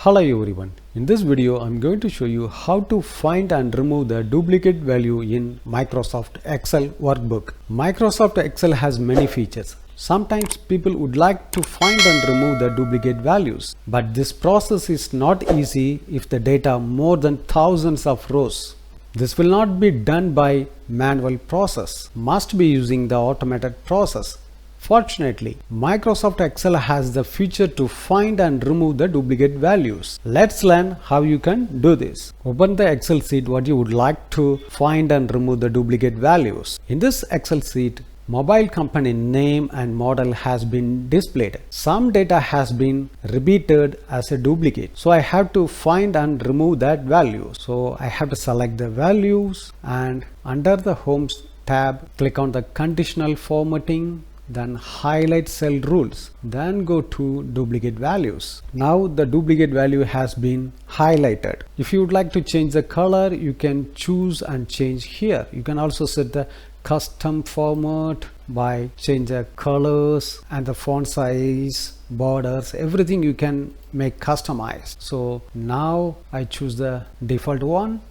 Hello everyone, in this video I'm going to show you how to find and remove the duplicate value in Microsoft Excel workbook. Microsoft Excel has many features. Sometimes people would like to find and remove the duplicate values, but this process is not easy if the data more than thousands of rows. This will not be done by manual process, must be using the automated process. Fortunately, Microsoft Excel has the feature to find and remove the duplicate values. Let's learn how you can do this. Open the Excel sheet what you would like to find and remove the duplicate values. In this Excel sheet, mobile company name and model has been displayed. Some data has been repeated as a duplicate. So I have to find and remove that value. So I have to select the values and under the Homes tab, click on the conditional formatting. Then highlight cell rules, then go to duplicate values. Now the duplicate value has been highlighted. If you would like to change the color, you can choose and change here. You can also set the custom format by change the colors and the font size, borders, everything you can make customized. So now I choose the default one.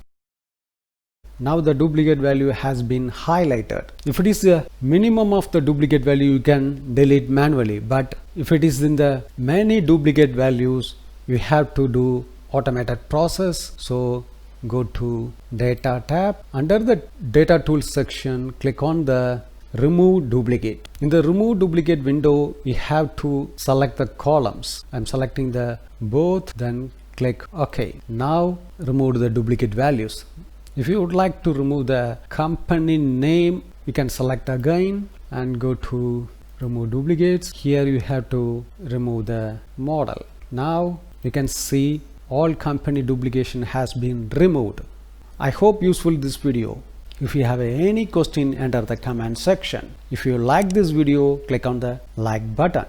Now the duplicate value has been highlighted. If it is the minimum of the duplicate value, you can delete manually. But if it is in the many duplicate values, you have to do automated process. So go to Data tab. Under the Data Tools section, click on the Remove Duplicate. In the Remove Duplicate window, you have to select the columns. I'm selecting the both, then click OK. Now remove the duplicate values. If you would like to remove the company name, you can select again and go to remove duplicates. Here you have to remove the model. Now you can see all company duplication has been removed. I hope useful this video. If you have any question, enter the comment section. If you like this video, click on the like button.